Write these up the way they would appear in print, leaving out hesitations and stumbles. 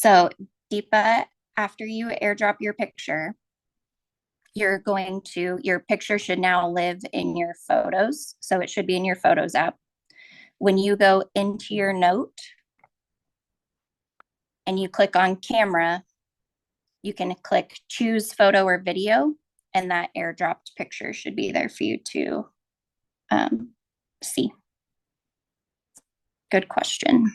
So, Deepa, after you airdrop your picture, your picture should now live in your photos. So it should be in your photos app. When you go into your note and you click on camera, you can click choose photo or video, and that airdropped picture should be there for you to um, see. Good question.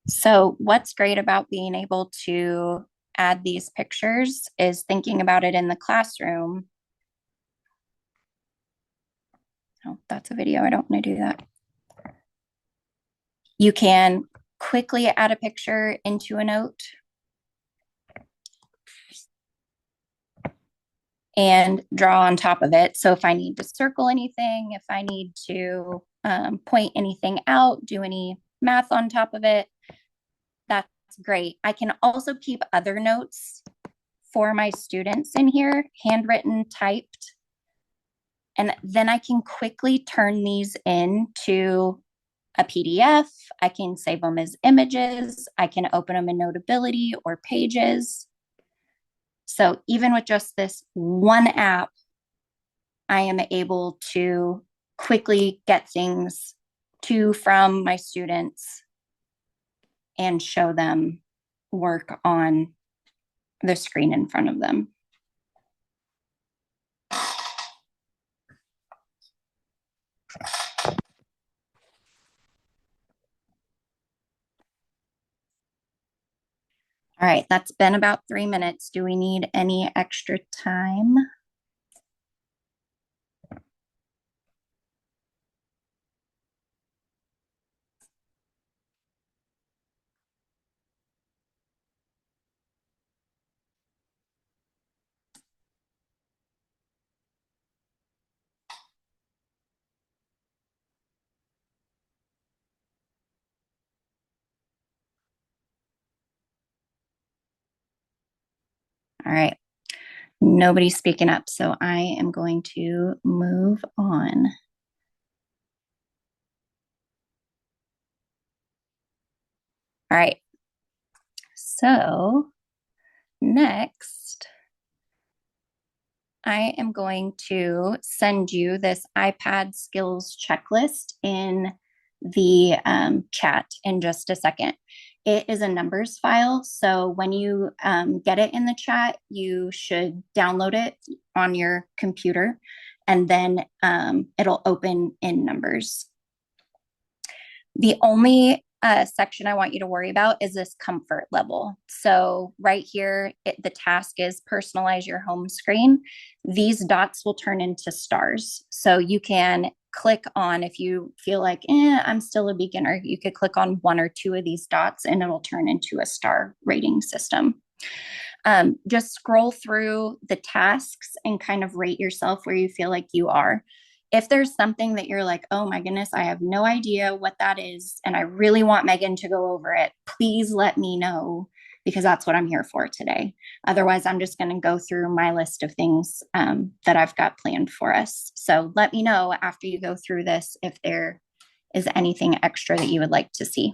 So, what's great about being able to add these pictures is thinking about it in the classroom. Oh, that's a video. I don't want to do that. You can quickly add a picture into a note and draw on top of it. So if I need to circle anything, if I need to point anything out, do any math on top of it, that's great. I can also keep other notes for my students in here, handwritten, typed, and then I can quickly turn these into a PDF. I can save them as images. I can open them in Notability or Pages. So even with just this one app, I am able to quickly get things to from my students and show them work on the screen in front of them. All right, that's been about 3 minutes. Do we need any extra time? All right, nobody's speaking up, so I am going to move on. All right, so next, I am going to send you this iPad skills checklist in the chat in just a second. It is a numbers file. So when you get it in the chat, you should download it on your computer and then it'll open in numbers. The only section I want you to worry about is this comfort level. So right here, the task is personalize your home screen. These dots will turn into stars. So you can click on, if you feel like, I'm still a beginner, you could click on one or two of these dots and it'll turn into a star rating system. Just scroll through the tasks and kind of rate yourself where you feel like you are. If there's something that you're like, oh my goodness, I have no idea what that is, and I really want Megan to go over it, please let me know because that's what I'm here for today. Otherwise, I'm just going to go through my list of things that I've got planned for us. So let me know after you go through this if there is anything extra that you would like to see.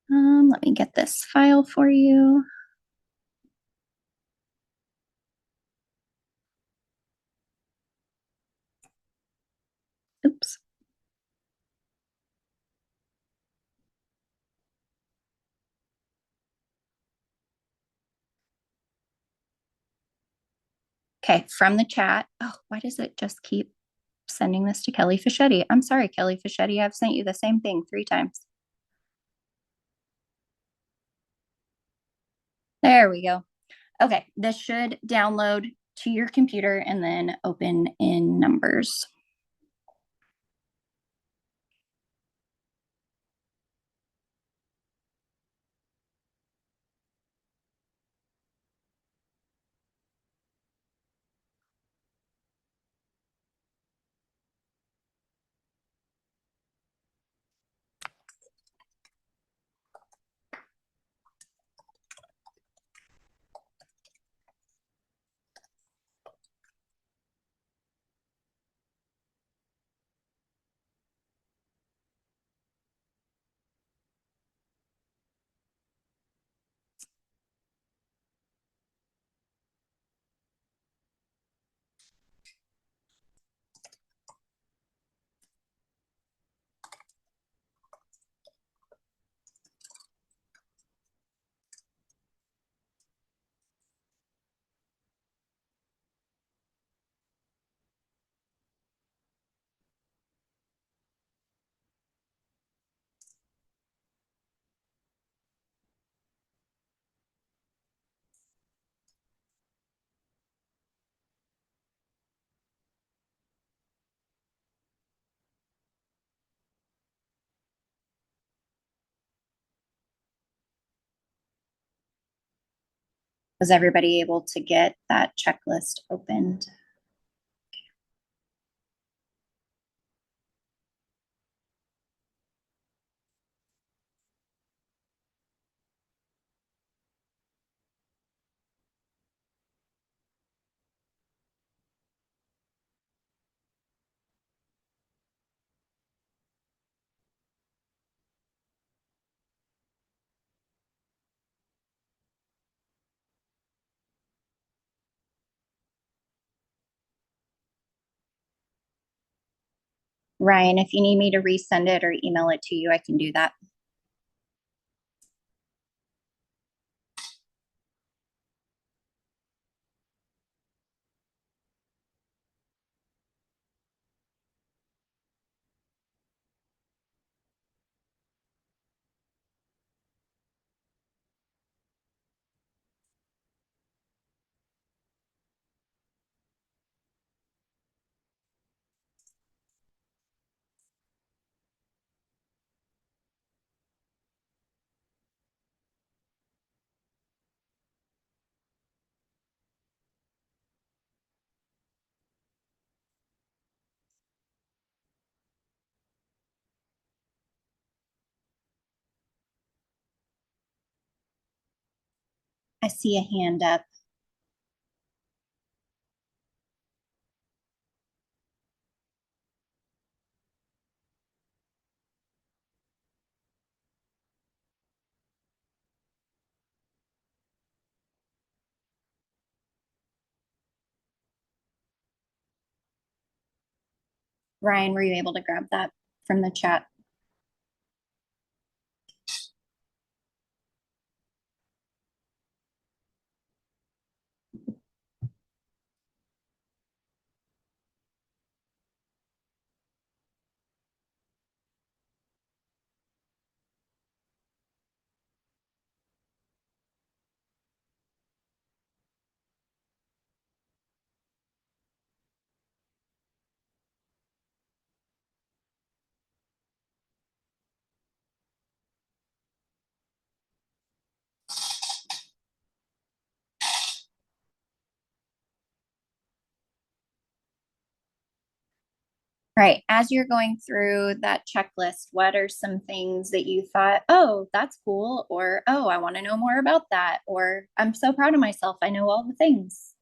Let me get this file for you. Oops. Okay, from the chat. Oh, why does it just keep sending this to Kelly Fischetti? I'm sorry, Kelly Fischetti. I've sent you the same thing 3 times. There we go. Okay, this should download to your computer and then open in Numbers. Was everybody able to get that checklist opened? Ryan, if you need me to resend it or email it to you, I can do that. I see a hand up. Ryan, were you able to grab that from the chat? Right. As you're going through that checklist, what are some things that you thought, oh, that's cool? Or, oh, I want to know more about that? Or, I'm so proud of myself. I know all the things.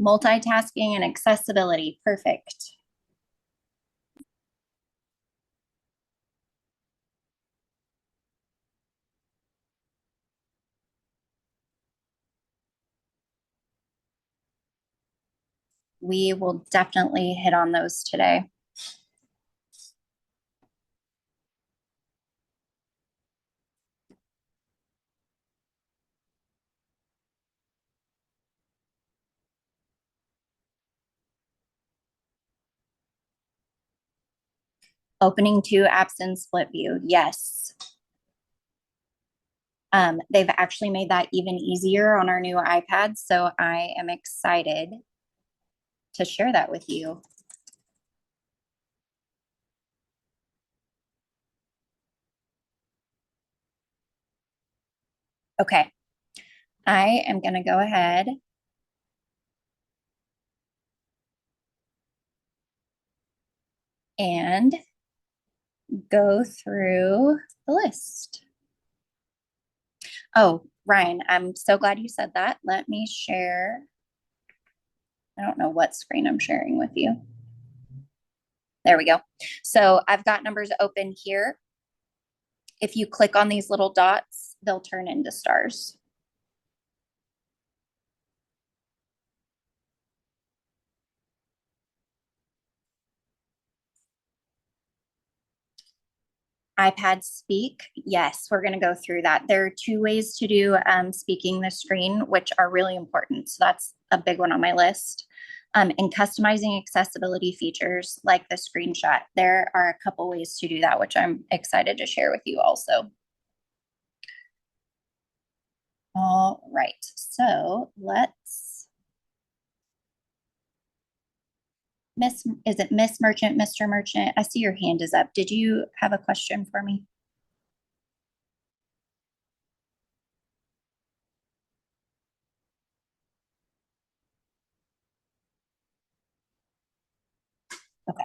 Multitasking and accessibility. Perfect. we will definitely hit on those today. Opening two apps in split view. Yes. They've actually made that even easier on our new iPads. So I am excited to share that with you. Okay. I am going to go ahead and go through the list. Oh, Ryan, I'm so glad you said that. Let me share. I don't know what screen I'm sharing with you. There we go. So I've got numbers open here. If you click on these little dots, they'll turn into stars. iPad speak. Yes, we're going to go through that. There are two ways to do speaking the screen, which are really important. So that's a big one on my list. And customizing accessibility features like the screenshot. There are a couple ways to do that, which I'm excited to share with you also. All right, so let's, is it Miss Merchant, Mr. Merchant? I see your hand is up. Did you have a question for me? Okay.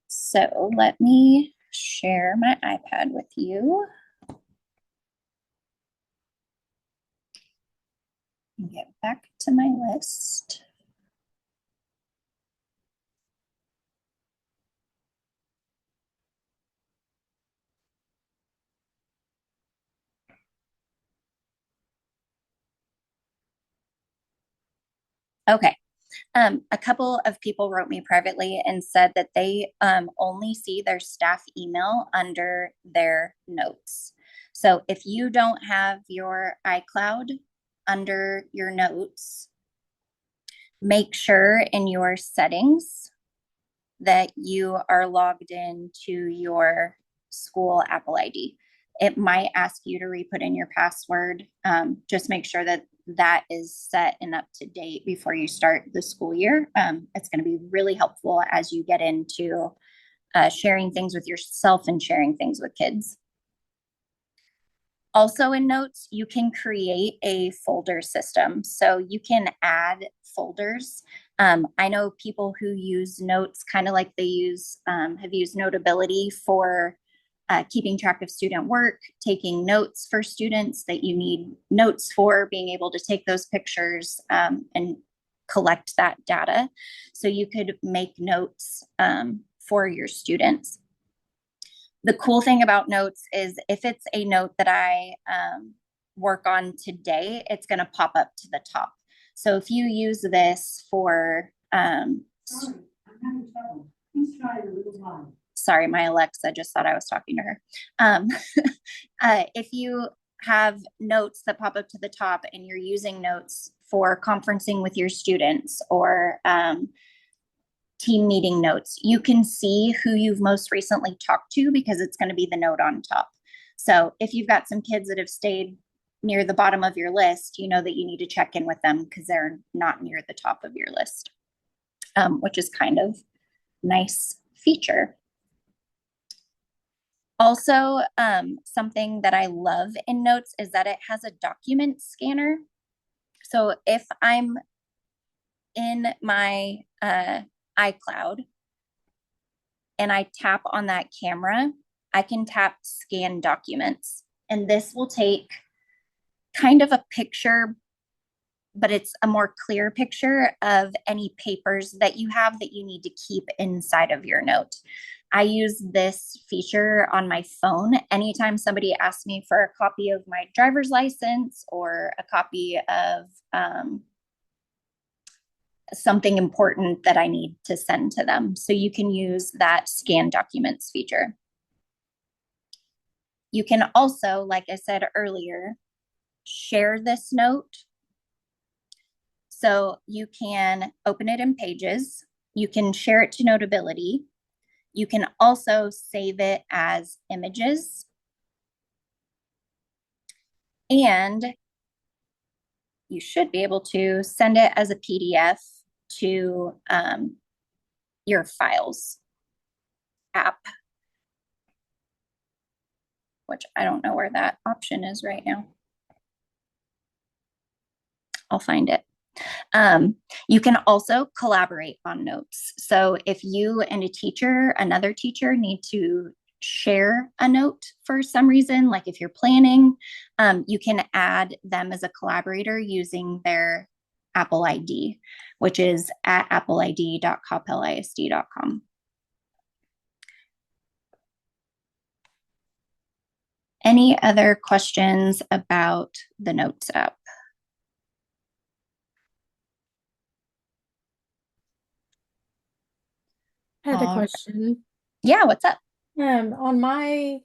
So let me share my iPad with you. And get back to my list. Okay. A couple of people wrote me privately and said that they only see their staff email under their notes. So if you don't have your iCloud under your notes, make sure in your settings that you are logged in to your school Apple ID. It might ask you to re-put in your password. Just make sure that that is set and up to date before you start the school year. It's going to be really helpful as you get into sharing things with yourself and sharing things with kids. Also in notes, you can create a folder system. So you can add folders. I know people who use notes kind of like they have used Notability for keeping track of student work, taking notes for students that you need notes for, being able to take those pictures and collect that data. So you could make notes for your students. The cool thing about notes is if it's a note that I work on today, it's going to pop up to the top. So if you use this for, sorry, my Alexa just thought I was talking to her. If you have notes that pop up to the top and you're using notes for conferencing with your students or team meeting notes, you can see who you've most recently talked to because it's going to be the note on top. So if you've got some kids that have stayed near the bottom of your list, you know that you need to check in with them because they're not near the top of your list, which is kind of nice feature. Also, something that I love in Notes is that it has a document scanner. So if I'm in my iCloud and I tap on that camera, I can tap scan documents. And this will take kind of a picture, but it's a more clear picture of any papers that you have that you need to keep inside of your note. I use this feature on my phone anytime somebody asks me for a copy of my driver's license or a copy of something important that I need to send to them. So you can use that scan documents feature. You can also, like I said earlier, share this note. So you can open it in Pages. You can share it to Notability. You can also save it as images. And you should be able to send it as a PDF to your Files app, which I don't know where that option is right now. I'll find it. You can also collaborate on notes. So if you and another teacher need to share a note for some reason, like if you're planning, you can add them as a collaborator using their Apple ID, which is at appleid.coppellisd.com. Any other questions about the Notes app? I had a question. Yeah, what's up? On my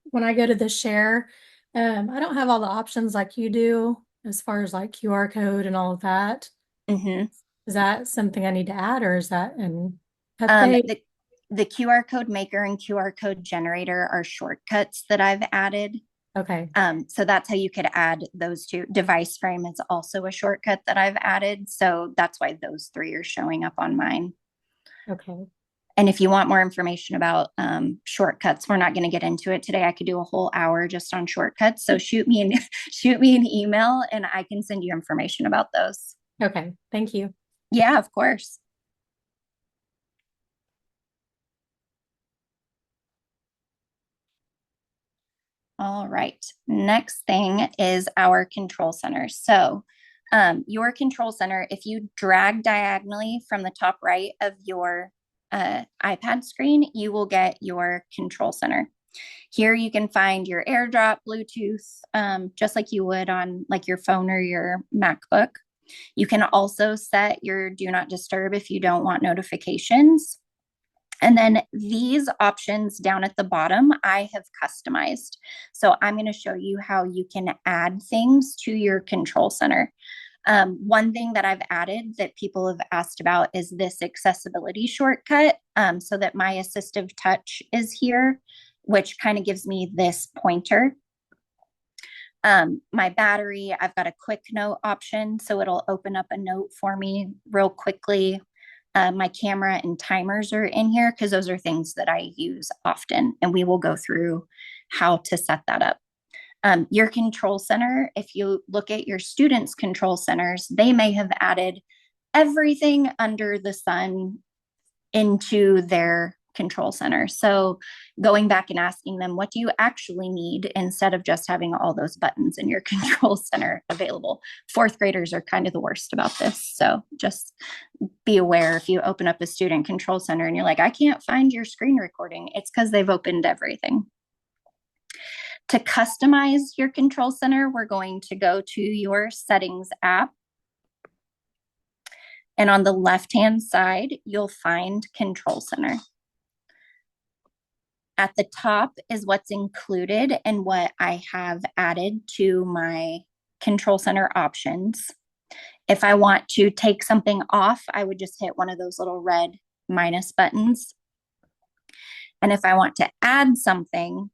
when I go to the share, I don't have all the options like you do as far as like QR code and all of that. Mm-hmm. Is that something I need to add, or is that an Um, update? the the QR code maker and QR code generator are shortcuts that I've added. Okay. So that's how you could add those two. Device frame is also a shortcut that I've added. So that's why those three are showing up on mine. Okay. And if you want more information about shortcuts, we're not going to get into it today. I could do a whole hour just on shortcuts. So shoot me an email, and I can send you information about those. Okay. Thank you. Yeah, of course. All right. Next thing is our control center. So, your control center, if you drag diagonally from the top right of your iPad screen, you will get your control center. Here you can find your AirDrop, Bluetooth, just like you would on like your phone or your MacBook. You can also set your do not disturb if you don't want notifications. And then these options down at the bottom, I have customized. So I'm going to show you how you can add things to your control center. One thing that I've added that people have asked about is this accessibility shortcut, so that my assistive touch is here, which kind of gives me this pointer. My battery, I've got a quick note option, so it'll open up a note for me real quickly. My camera and timers are in here because those are things that I use often, and we will go through how to set that up. Your control center, if you look at your students' control centers, they may have added everything under the sun into their control center. So going back and asking them, what do you actually need instead of just having all those buttons in your control center available? Fourth graders are kind of the worst about this. So just be aware if you open up a student control center and you're like, I can't find your screen recording, it's because they've opened everything. To customize your control center, we're going to go to your settings app. And on the left-hand side, you'll find control center. At the top is what's included and what I have added to my control center options. If I want to take something off, I would just hit one of those little red minus buttons. And if I want to add something,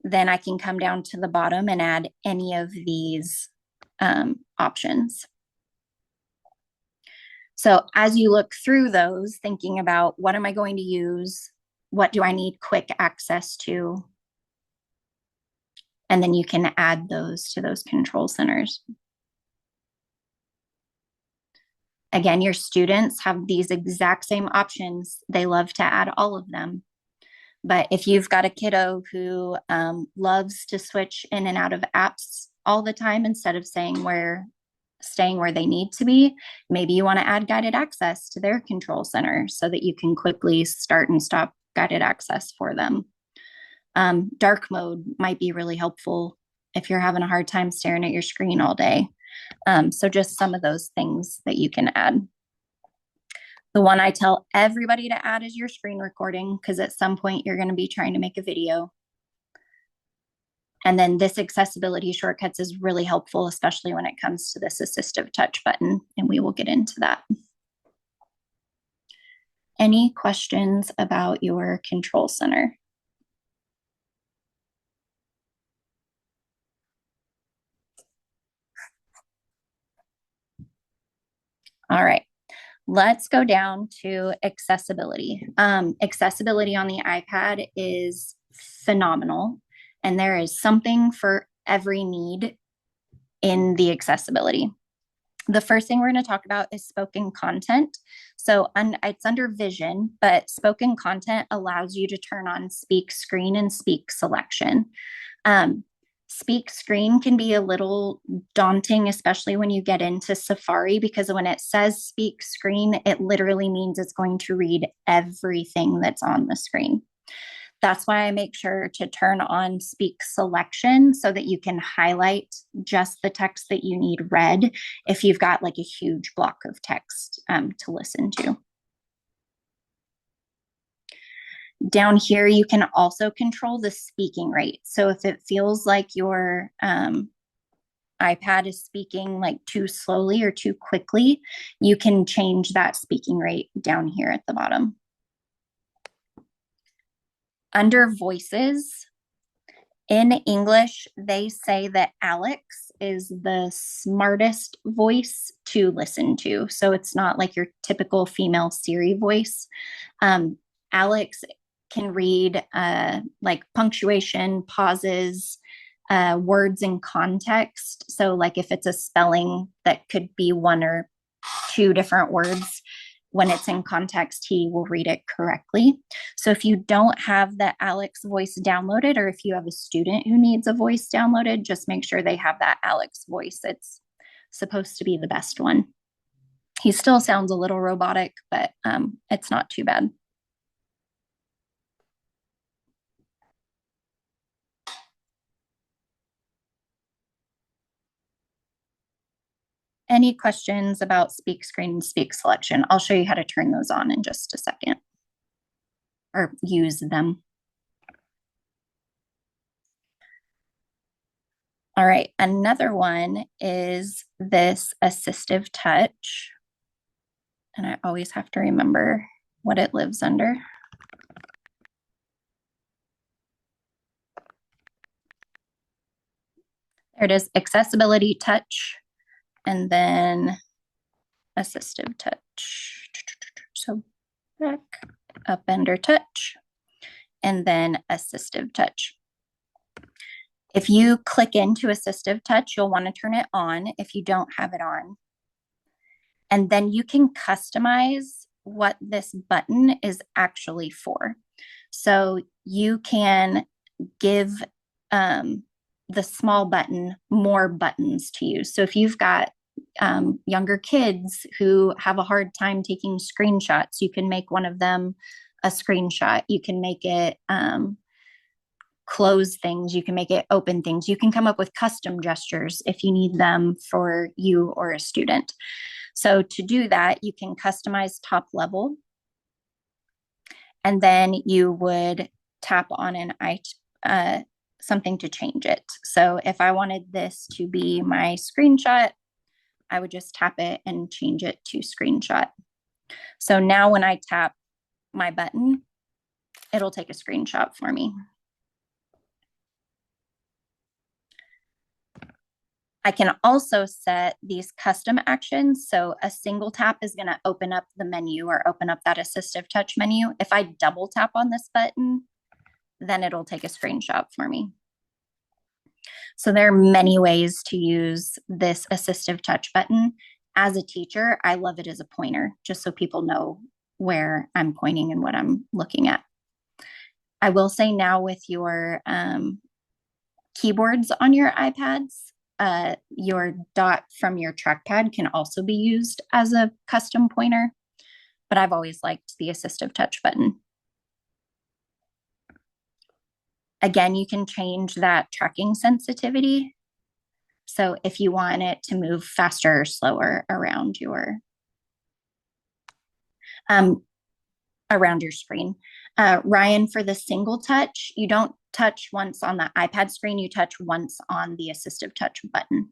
then I can come down to the bottom and add any of these options. So as you look through those, thinking about what am I going to use? What do I need quick access to? And then you can add those to those control centers. Again, your students have these exact same options. They love to add all of them. But if you've got a kiddo who loves to switch in and out of apps all the time instead of staying where they need to be, maybe you want to add guided access to their control center so that you can quickly start and stop guided access for them. Dark mode might be really helpful if you're having a hard time staring at your screen all day. So just some of those things that you can add. The one I tell everybody to add is your screen recording, because at some point you're going to be trying to make a video. And then this accessibility shortcuts is really helpful, especially when it comes to this assistive touch button, and we will get into that. Any questions about your control center? All right, let's go down to accessibility. Accessibility on the iPad is phenomenal, and there is something for every need in the accessibility. The first thing we're going to talk about is spoken content. So it's under vision, but spoken content allows you to turn on speak screen and speak selection. Speak screen can be a little daunting, especially when you get into Safari, because when it says speak screen, it literally means it's going to read everything that's on the screen. That's why I make sure to turn on speak selection so that you can highlight just the text that you need read if you've got like a huge block of text to listen to. Down here, you can also control the speaking rate. So if it feels like your iPad is speaking like too slowly or too quickly, you can change that speaking rate down here at the bottom. Under voices, in English, they say that Alex is the smartest voice to listen to. So it's not like your typical female Siri voice. Alex can read like punctuation, pauses, words in context. So, like if it's a spelling that could be one or two different words, when it's in context, he will read it correctly. So if you don't have the Alex voice downloaded, or if you have a student who needs a voice downloaded, just make sure they have that Alex voice. It's supposed to be the best one. He still sounds a little robotic, but it's not too bad. Any questions about speak screen and speak selection? I'll show you how to turn those on in just a second, or use them. All right, another one is this assistive touch. And I always have to remember what it lives under. There it is, accessibility touch, and then assistive touch. So back, up under touch, and then assistive touch. If you click into assistive touch, you'll want to turn it on if you don't have it on. And then you can customize what this button is actually for. So you can give the small button more buttons to use. So if you've got younger kids who have a hard time taking screenshots, you can make one of them a screenshot. You can make it close things. You can make it open things. You can come up with custom gestures if you need them for you or a student. So to do that, you can customize top level, and then you would tap on something to change it. So if I wanted this to be my screenshot, I would just tap it and change it to screenshot. So now when I tap my button, it'll take a screenshot for me. I can also set these custom actions. So a single tap is going to open up the menu or open up that assistive touch menu. If I double tap on this button, then it'll take a screenshot for me. So there are many ways to use this assistive touch button. As a teacher, I love it as a pointer, just so people know where I'm pointing and what I'm looking at. I will say now with your keyboards on your iPads, your dot from your trackpad can also be used as a custom pointer, but I've always liked the assistive touch button. Again, you can change that tracking sensitivity. So if you want it to move faster or slower around your um, around your screen. Ryan, for the single touch, you don't touch once on the iPad screen, you touch once on the assistive touch button.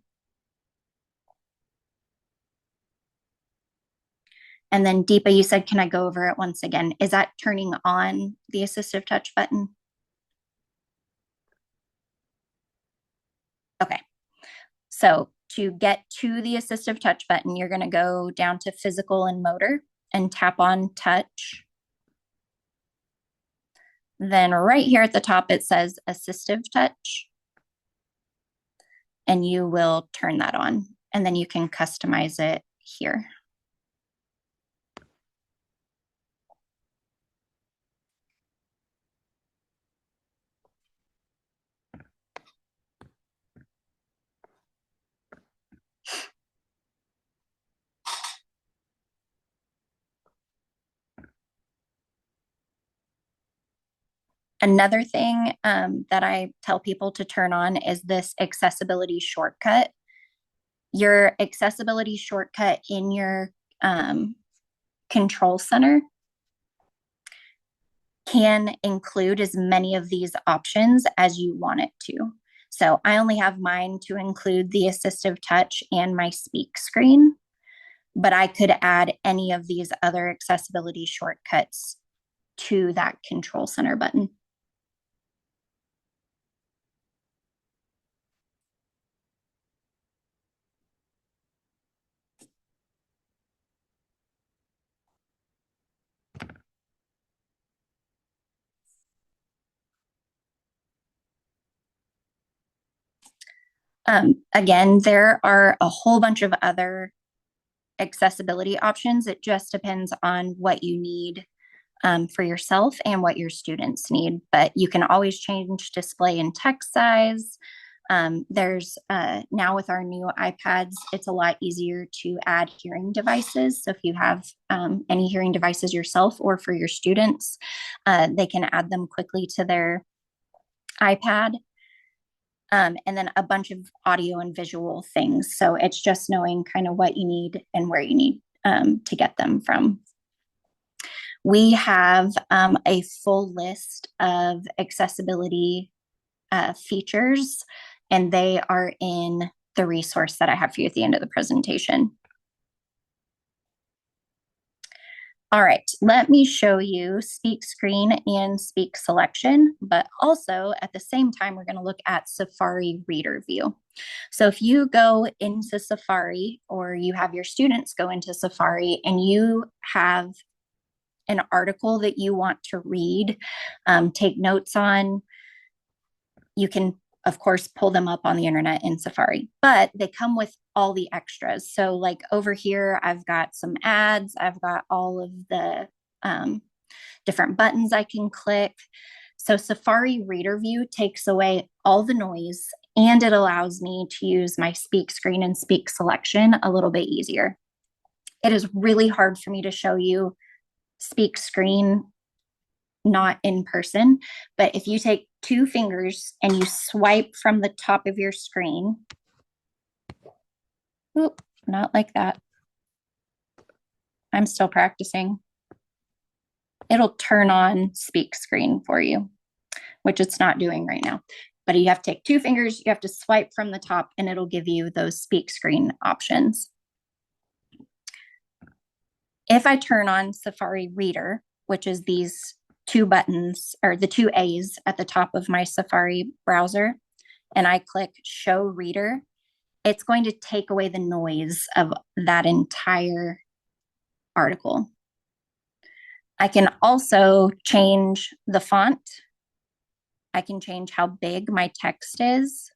And then Deepa, you said, can I go over it once again? Is that turning on the assistive touch button? Okay. So to get to the assistive touch button, you're going to go down to physical and motor and tap on touch. Then right here at the top, it says assistive touch. And you will turn that on. And then you can customize it here. Another thing that I tell people to turn on is this accessibility shortcut. Your accessibility shortcut in your control center can include as many of these options as you want it to. So I only have mine to include the assistive touch and my speak screen, but I could add any of these other accessibility shortcuts to that control center button. Again, there are a whole bunch of other accessibility options. It just depends on what you need for yourself and what your students need. But you can always change display and text size. There's now with our new iPads, it's a lot easier to add hearing devices. So if you have any hearing devices yourself or for your students, they can add them quickly to their iPad. And then a bunch of audio and visual things. So it's just knowing kind of what you need and where you need to get them from. We have a full list of accessibility features, and they are in the resource that I have for you at the end of the presentation. All right, let me show you speak screen and speak selection, but also at the same time, we're going to look at Safari Reader View. So if you go into Safari or you have your students go into Safari and you have an article that you want to read, take notes on, you can of course pull them up on the internet in Safari, but they come with all the extras. So like over here, I've got some ads, I've got all of the different buttons I can click. So Safari Reader View takes away all the noise and it allows me to use my speak screen and speak selection a little bit easier. It is really hard for me to show you speak screen not in person, but if you take two fingers and you swipe from the top of your screen, oop, not like that. I'm still practicing. It'll turn on speak screen for you, which it's not doing right now. But you have to take two fingers, you have to swipe from the top, and it'll give you those speak screen options. If I turn on Safari Reader, which is these two buttons or the two A's at the top of my Safari browser, and I click Show Reader, it's going to take away the noise of that entire article. I can also change the font. I can change how big my text is.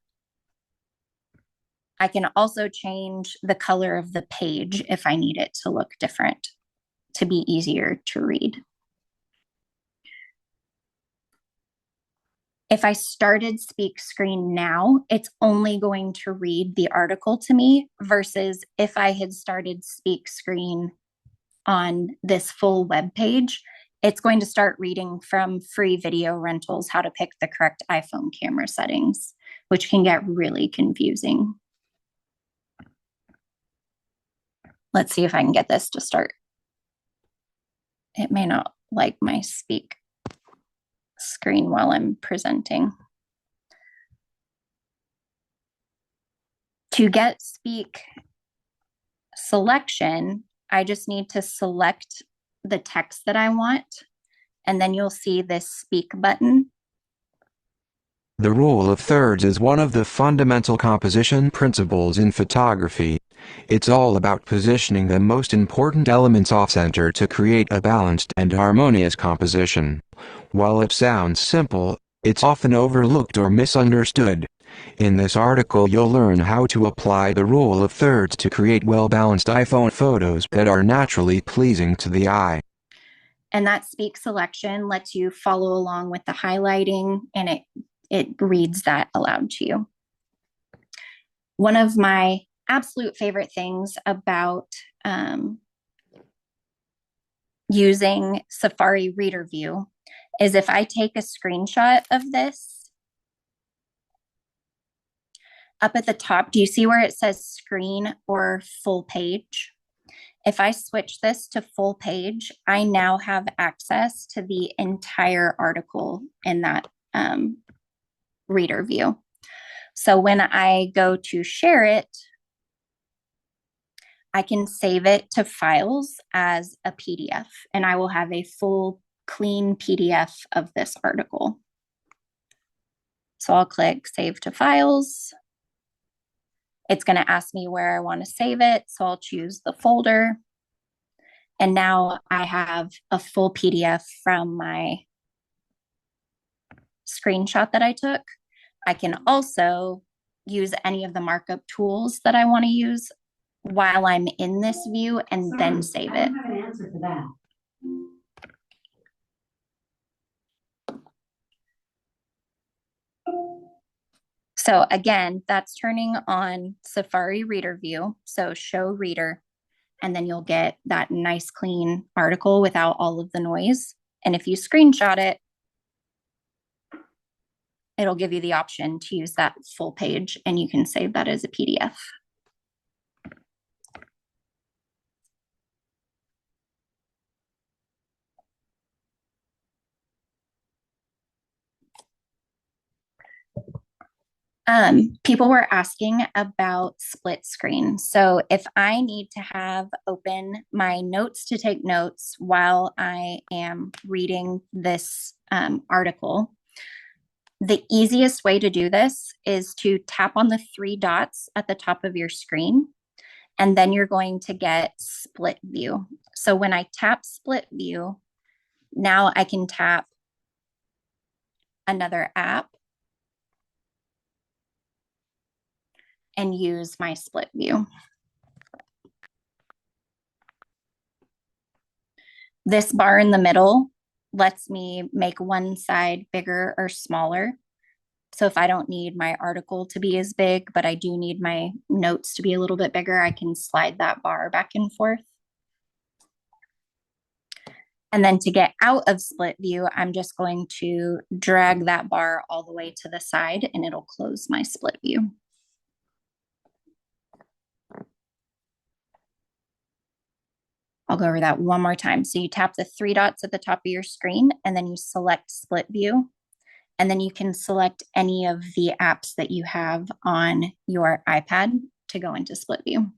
I can also change the color of the page if I need it to look different, to be easier to read. If I started speak screen now, it's only going to read the article to me versus if I had started speak screen on this full web page, it's going to start reading from free video rentals, how to pick the correct iPhone camera settings, which can get really confusing. Let's see if I can get this to start. It may not like my speak screen while I'm presenting. To get speak selection, I just need to select the text that I want, and then you'll see this speak button. The rule of thirds is one of the fundamental composition principles in photography. It's all about positioning the most important elements off-center to create a balanced and harmonious composition. While it sounds simple, it's often overlooked or misunderstood. In this article you'll learn how to apply the rule of thirds to create well-balanced iPhone photos that are naturally pleasing to the eye. And that speak selection lets you follow along with the highlighting, and it reads that aloud to you. One of my absolute favorite things about using Safari Reader View is if I take a screenshot of this, up at the top, do you see where it says screen or full page? If I switch this to full page, I now have access to the entire article in that reader view. So when I go to share it, I can save it to files as a PDF, and I will have a full clean PDF of this article. So I'll click save to files. It's going to ask me where I want to save it. So I'll choose the folder. And now I have a full PDF from my screenshot that I took. I can also use any of the markup tools that I want to use while I'm in this view and then save it. I don't have an answer for that. So again, that's turning on Safari Reader View. So show reader, and then you'll get that nice clean article without all of the noise. And if you screenshot it, it'll give you the option to use that full page, and you can save that as a PDF. People were asking about split screen. So if I need to have open my notes to take notes while I am reading this article, the easiest way to do this is to tap on the three dots at the top of your screen, and then you're going to get split view. So when I tap split view, now I can tap another app and use my split view. This bar in the middle lets me make one side bigger or smaller. So if I don't need my article to be as big, but I do need my notes to be a little bit bigger, I can slide that bar back and forth. And then to get out of split view, I'm just going to drag that bar all the way to the side, and it'll close my split view. I'll go over that one more time. So you tap the three dots at the top of your screen, and then you select split view. And then you can select any of the apps that you have on your iPad to go into split view.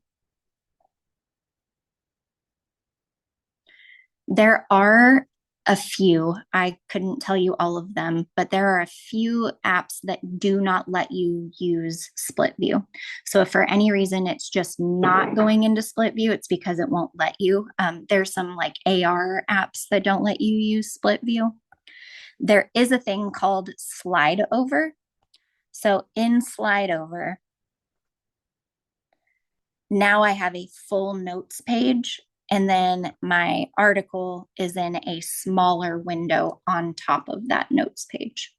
There are a few, I couldn't tell you all of them, but there are a few apps that do not let you use split view. So if for any reason it's just not going into split view, it's because it won't let you. There's some like AR apps that don't let you use split view. There is a thing called slide over. So in slide over, now I have a full notes page, and then my article is in a smaller window on top of that notes page.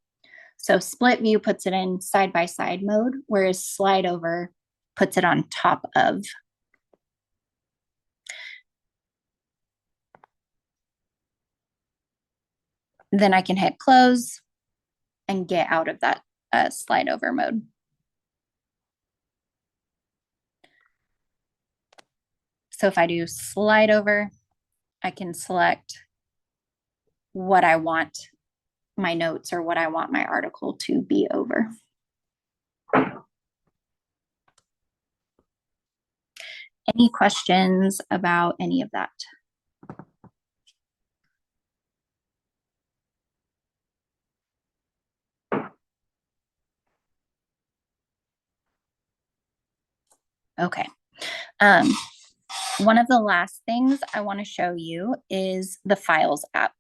So split view puts it in side by side mode, whereas slide over puts it on top of. Then I can hit close and get out of that slide over mode. So if I do slide over, I can select what I want my notes or what I want my article to be over. Any questions about any of that? Okay. One of the last things I want to show you is the Files app.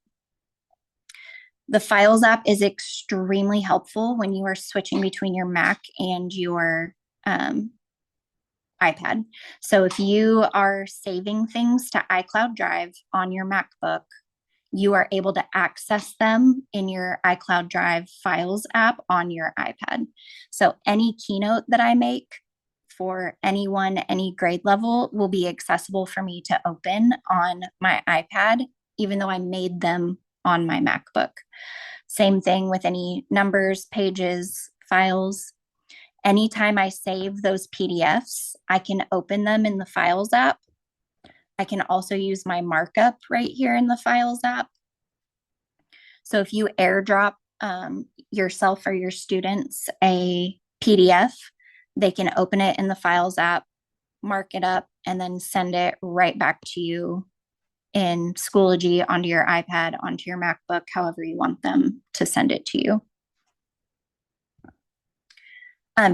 The Files app is extremely helpful when you are switching between your Mac and your iPad. So if you are saving things to iCloud Drive on your MacBook, you are able to access them in your iCloud Drive Files app on your iPad. So any keynote that I make for anyone, any grade level, will be accessible for me to open on my iPad, even though I made them on my MacBook. Same thing with any numbers, pages, files. Anytime I save those PDFs, I can open them in the Files app. I can also use my markup right here in the Files app. So if you airdrop yourself or your students a PDF, they can open it in the Files app, mark it up, and then send it right back to you in Schoology onto your iPad, onto your MacBook, however you want them to send it to you.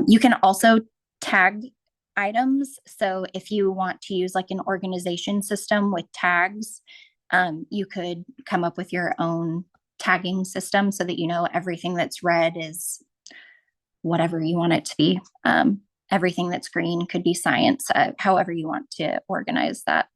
You can also tag items. So if you want to use like an organization system with tags, you could come up with your own tagging system so that you know everything that's red is whatever you want it to be. Everything that's green could be science, however you want to organize that.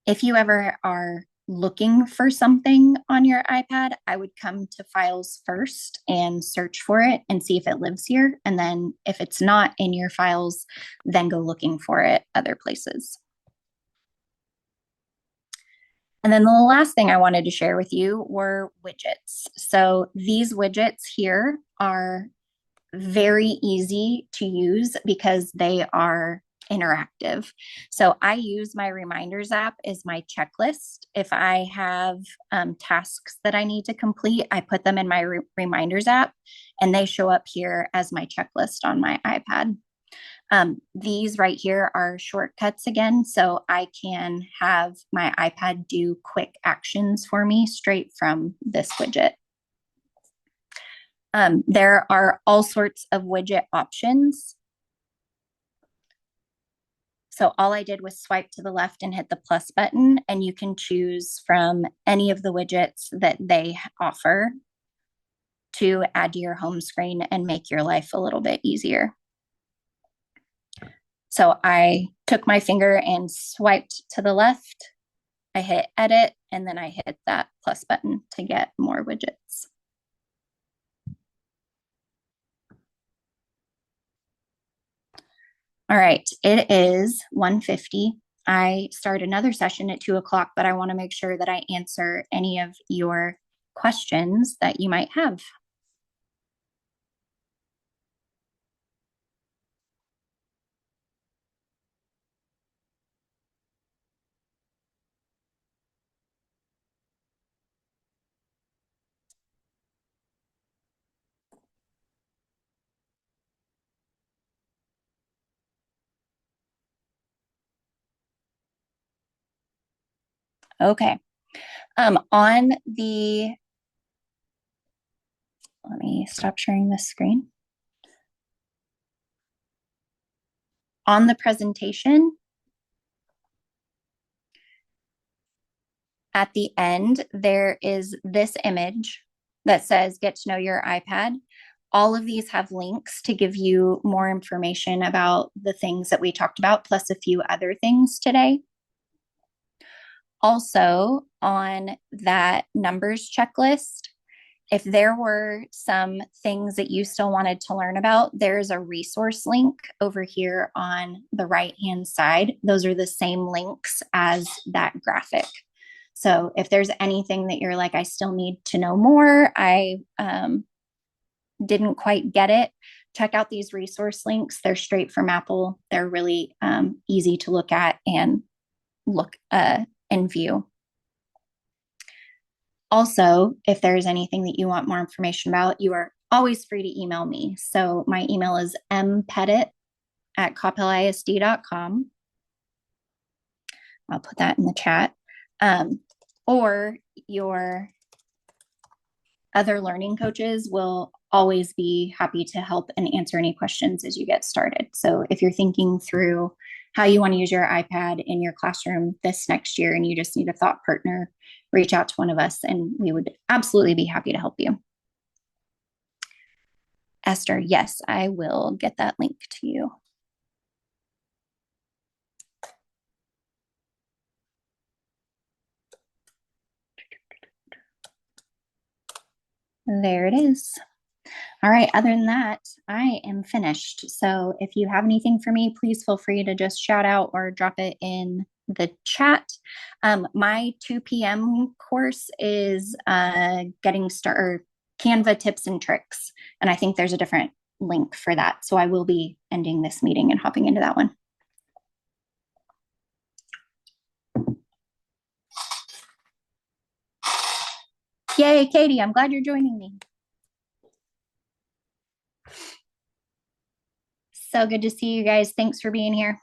If you ever are looking for something on your iPad, I would come to Files first and search for it and see if it lives here. And then if it's not in your files, then go looking for it other places. And then the last thing I wanted to share with you were widgets. So these widgets here are very easy to use because they are interactive. So I use my reminders app as my checklist. If I have tasks that I need to complete, I put them in my reminders app and they show up here as my checklist on my iPad. These right here are shortcuts again, so I can have my iPad do quick actions for me straight from this widget. There are all sorts of widget options. So all I did was swipe to the left and hit the plus button, and you can choose from any of the widgets that they offer to add to your home screen and make your life a little bit easier. So I took my finger and swiped to the left. I hit edit, and then I hit that plus button to get more widgets. All right, it is 1:50. I start another session at 2 o'clock, but I want to make sure that I answer any of your questions that you might have. Okay. On the, let me stop sharing this screen. On the presentation, at the end, there is this image that says get to know your iPad. All of these have links to give you more information about the things that we talked about, plus a few other things today. Also, on that numbers checklist, if there were some things that you still wanted to learn about, there's a resource link over here on the right-hand side. Those are the same links as that graphic. So if there's anything that you're like, I still need to know more, I didn't quite get it, check out these resource links. They're straight from Apple. They're really easy to look at and look and view. Also, if there's anything that you want more information about, you are always free to email me. So my email is mpettit@coppellisd.com. I'll put that in the chat. Or your other learning coaches will always be happy to help and answer any questions as you get started. So if you're thinking through how you want to use your iPad in your classroom this next year and you just need a thought partner, reach out to one of us and we would absolutely be happy to help you. Esther, yes, I will get that link to you. There it is. All right, other than that, I am finished. So if you have anything for me, please feel free to just shout out or drop it in the chat. My 2 p.m. course is getting started, Canva tips and tricks. And I think there's a different link for that. So I will be ending this meeting and hopping into that one. Yay, Katie, I'm glad you're joining me. So good to see you guys. Thanks for being here.